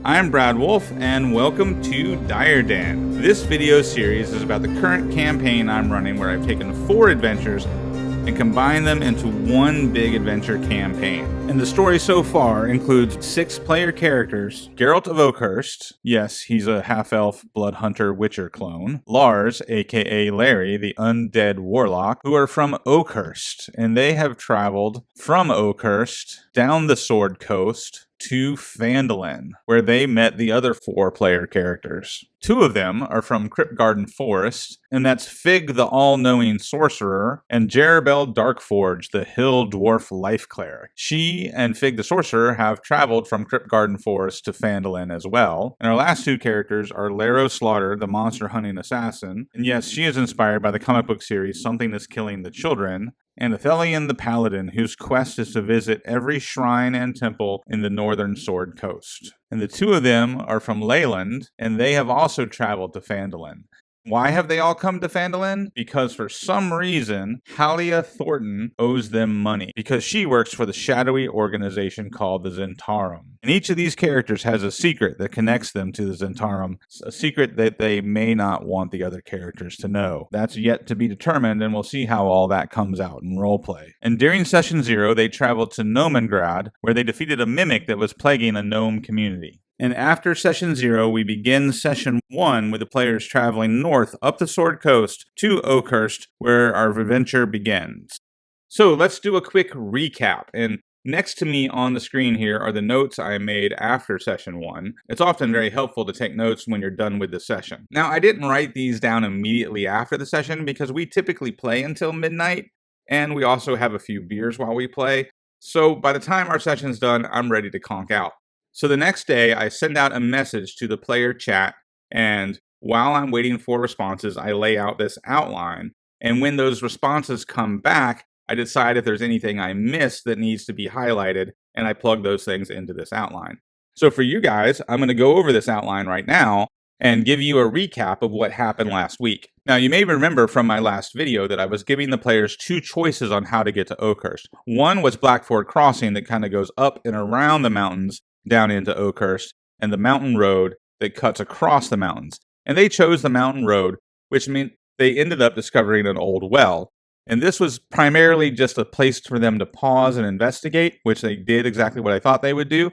I'm Brad Wolf, and welcome to Dire Den. This video series is about the current campaign I'm running, where I've taken 4 adventures and combined them into one big adventure campaign. And the story so far includes 6 player characters: Geralt of Oakhurst, yes, he's a half-elf blood hunter witcher clone; Lars, aka Larry, the undead warlock, who are from Oakhurst, and they have traveled from Oakhurst down the Sword Coast to Phandalin, where they met the other 4 player characters. 2 of them are from Cryptgarden Forest, and that's Fig the All-Knowing Sorcerer and Jarabel Darkforge, the Hill Dwarf Life Cleric. She and Fig the Sorcerer have traveled from Cryptgarden Forest to Phandalin as well. And our last 2 characters are Laro Slaughter, the monster hunting assassin, and yes, she is inspired by the comic book series Something That's Killing the Children, and Athelion the Paladin, whose quest is to visit every shrine and temple in the northern Sword Coast. And the 2 of them are from Leyland, and they have also traveled to Phandalin. Why have they all come to Phandalin? Because for some reason, Halia Thornton owes them money, because she works for the shadowy organization called the Zentarum. And each of these characters has a secret that connects them to the Zentarum, a secret that they may not want the other characters to know. That's yet to be determined, and we'll see how all that comes out in roleplay. And during Session 0, they traveled to Nomengrad, where they defeated a mimic that was plaguing a gnome community. And after Session 0, we begin Session 1 with the players traveling north up the Sword Coast to Oakhurst, where our adventure begins. So let's do a quick recap. And next to me on the screen here are the notes I made after Session 1. It's often very helpful to take notes when you're done with the session. Now, I didn't write these down immediately after the session because we typically play until midnight, and we also have a few beers while we play. So by the time our session's done, I'm ready to conk out. So the next day, I send out a message to the player chat, and while I'm waiting for responses, I lay out this outline. And when those responses come back, I decide if there's anything I missed that needs to be highlighted, and I plug those things into this outline. So for you guys, I'm going to go over this outline right now and give you a recap of what happened last week. Now, you may remember from my last video that I was giving the players 2 choices on how to get to Oakhurst. One was Blackford Crossing, that kind of goes up and around the mountains down into Oakhurst, and the mountain road that cuts across the mountains. And they chose the mountain road, which meant they ended up discovering an old well. And this was primarily just a place for them to pause and investigate, which they did exactly what I thought they would do.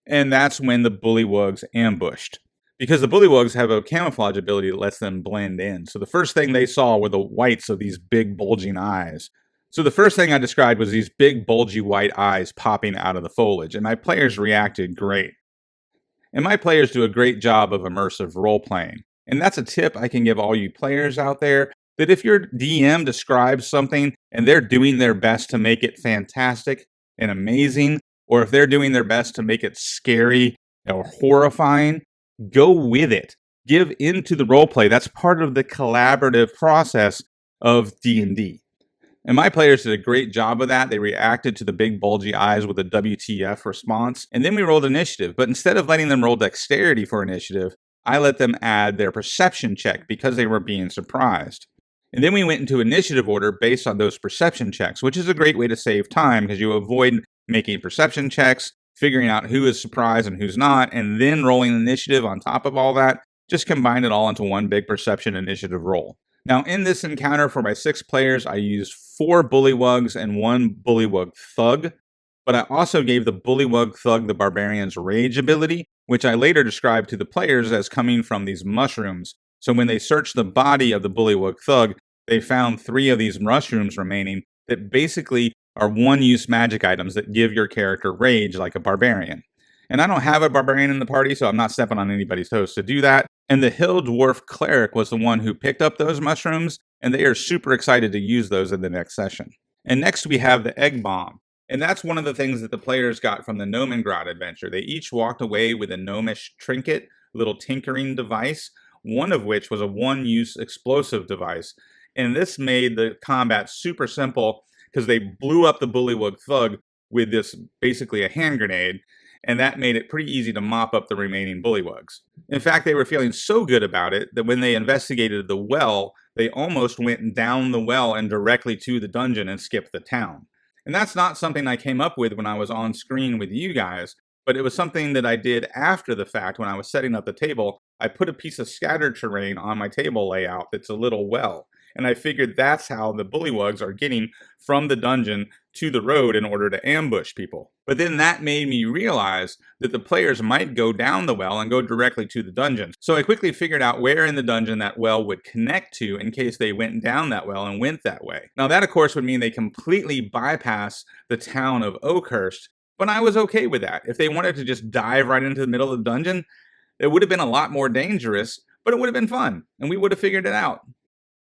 And that's when the bullywugs ambushed, because the bullywugs have a camouflage ability that lets them blend in. So the first thing they saw were the whites of these big bulging eyes. So the first thing I described was these big bulgy white eyes popping out of the foliage, and my players reacted great. And my players do a great job of immersive role-playing. And that's a tip I can give all you players out there, that if your DM describes something and they're doing their best to make it fantastic and amazing, or if they're doing their best to make it scary or horrifying, go with it. Give into the roleplay. That's part of the collaborative process of D&D. And my players did a great job of that. They reacted to the big bulgy eyes with a WTF response. And then we rolled initiative. But instead of letting them roll dexterity for initiative, I let them add their perception check because they were being surprised. And then we went into initiative order based on those perception checks, which is a great way to save time because you avoid making perception checks, figuring out who is surprised and who's not, and then rolling initiative on top of all that. Just combine it all into one big perception initiative roll. Now, in this encounter for my 6 players, I used 4 bullywugs and 1 bullywug thug, but I also gave the bullywug thug the barbarian's rage ability, which I later described to the players as coming from these mushrooms. So when they searched the body of the bullywug thug, they found 3 of these mushrooms remaining that basically are one-use magic items that give your character rage like a barbarian. And I don't have a barbarian in the party, so I'm not stepping on anybody's toes to do that. And the Hill Dwarf Cleric was the one who picked up those mushrooms, and they are super excited to use those in the next session. And next we have the Egg Bomb. And that's one of the things that the players got from the Nomengrad adventure. They each walked away with a gnomish trinket, little tinkering device, one of which was a one-use explosive device. And this made the combat super simple because they blew up the bullywug thug with this, basically a hand grenade, and that made it pretty easy to mop up the remaining bullywugs. In fact, they were feeling so good about it that when they investigated the well, they almost went down the well and directly to the dungeon and skipped the town. And that's not something I came up with when I was on screen with you guys. but it was something that I did after the fact when I was setting up the table. I put a piece of scattered terrain on my table layout that's a little well. And I figured that's how the bullywugs are getting from the dungeon to the road in order to ambush people. But then that made me realize that the players might go down the well and go directly to the dungeon. So I quickly figured out where in the dungeon that well would connect to in case they went down that well and went that way. Now that of course would mean they completely bypass the town of Oakhurst, but I was okay with that. If they wanted to just dive right into the middle of the dungeon, it would have been a lot more dangerous, but it would have been fun, and we would have figured it out.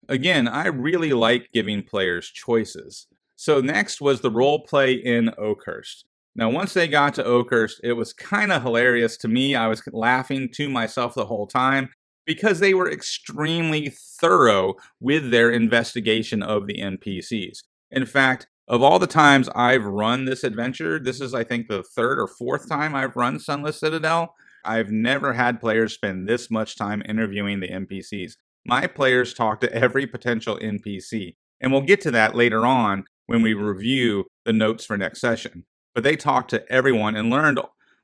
Again, I really like giving players choices. So next was the role play in Oakhurst. Now, once they got to Oakhurst, it was kind of hilarious to me. I was laughing to myself the whole time because they were extremely thorough with their investigation of the NPCs. In fact, of all the times I've run this adventure, this is, I think, the third or fourth time I've run Sunless Citadel. I've never had players spend this much time interviewing the NPCs. My players talk to every potential NPC, and we'll get to that later on when we review the notes for next session. But they talked to everyone and learned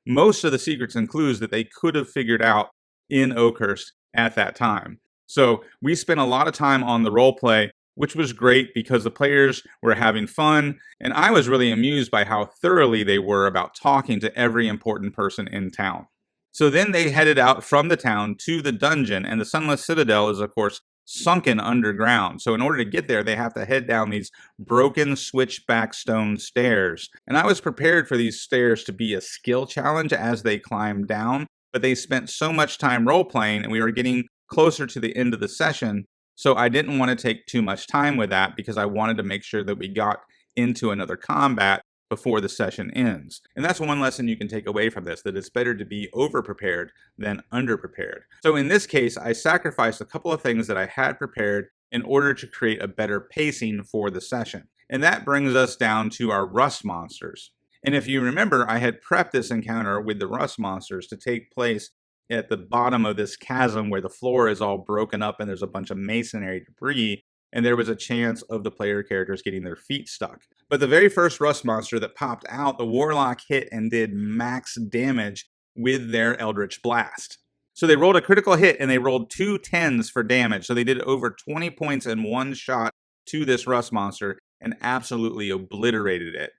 most of the secrets and clues that they could have figured out in Oakhurst at that time. So we spent a lot of time on the role play, which was great because the players were having fun, and I was really amused by how thoroughly they were about talking to every important person in town. So then they headed out from the town to the dungeon, and the Sunless Citadel is, of course, sunken underground. So in order to get there, they have to head down these broken switchback stone stairs. And I was prepared for these stairs to be a skill challenge as they climbed down, but they spent so much time role-playing, and we were getting closer to the end of the session, so I didn't want to take too much time with that because I wanted to make sure that we got into another combat before the session ends. And that's one lesson you can take away from this, that it's better to be over-prepared than under-prepared. So in this case, I sacrificed a couple of things that I had prepared in order to create a better pacing for the session. And that brings us down to our rust monsters. And if you remember, I had prepped this encounter with the rust monsters to take place at the bottom of this chasm where the floor is all broken up and there's a bunch of masonry debris, and there was a chance of the player characters getting their feet stuck. But the very first rust monster that popped out, the warlock hit and did max damage with their eldritch blast. So they rolled a critical hit and they rolled 2 10s for damage. So they did over 20 points in one shot to this rust monster and absolutely obliterated it.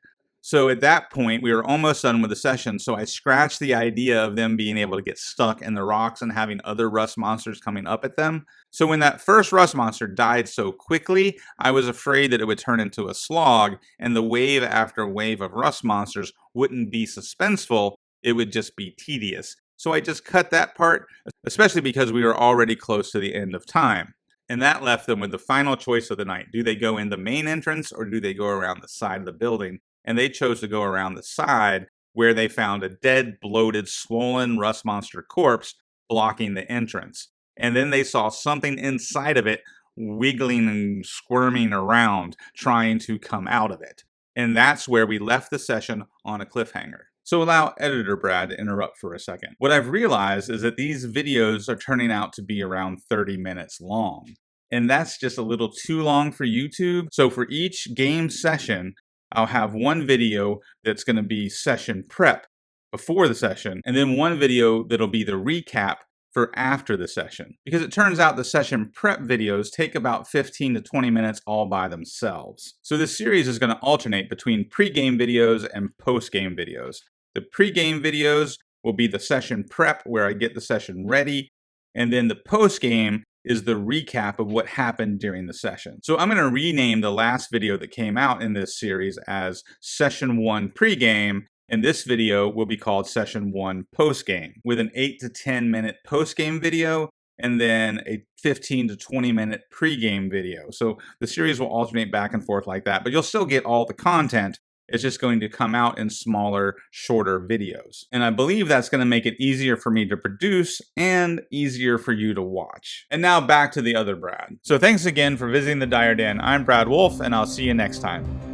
So at that point, we were almost done with the session, so I scratched the idea of them being able to get stuck in the rocks and having other rust monsters coming up at them. So when that first rust monster died so quickly, I was afraid that it would turn into a slog, and the wave after wave of rust monsters wouldn't be suspenseful, it would just be tedious. So I just cut that part, especially because we were already close to the end of time. And that left them with the final choice of the night. Do they go in the main entrance, or do they go around the side of the building? And they chose to go around the side, where they found a dead, bloated, swollen rust monster corpse blocking the entrance. And then they saw something inside of it wiggling and squirming around, trying to come out of it. And that's where we left the session on a cliffhanger. So allow Editor Brad to interrupt for a second. What I've realized is that these videos are turning out to be around 30 minutes long. And that's just a little too long for YouTube. So for each game session, I'll have one video that's going to be session prep before the session, and then one video that'll be the recap for after the session. Because it turns out the session prep videos take about 15 to 20 minutes all by themselves. So this series is going to alternate between pre-game videos and post-game videos. The pre-game videos will be the session prep where I get the session ready, and then the post-game is the recap of what happened during the session. So I'm going to rename the last video that came out in this series as Session 1 Pre-Game, and this video will be called Session 1 Post-Game, with an 8 to 10 minute post-game video and then a 15 to 20 minute pre-game video. So the series will alternate back and forth like that, but you'll still get all the content. It's just going to come out in smaller, shorter videos. And I believe that's going to make it easier for me to produce and easier for you to watch. And now back to the other Brad. So thanks again for visiting the Dire Den. I'm Brad Wolf, and I'll see you next time.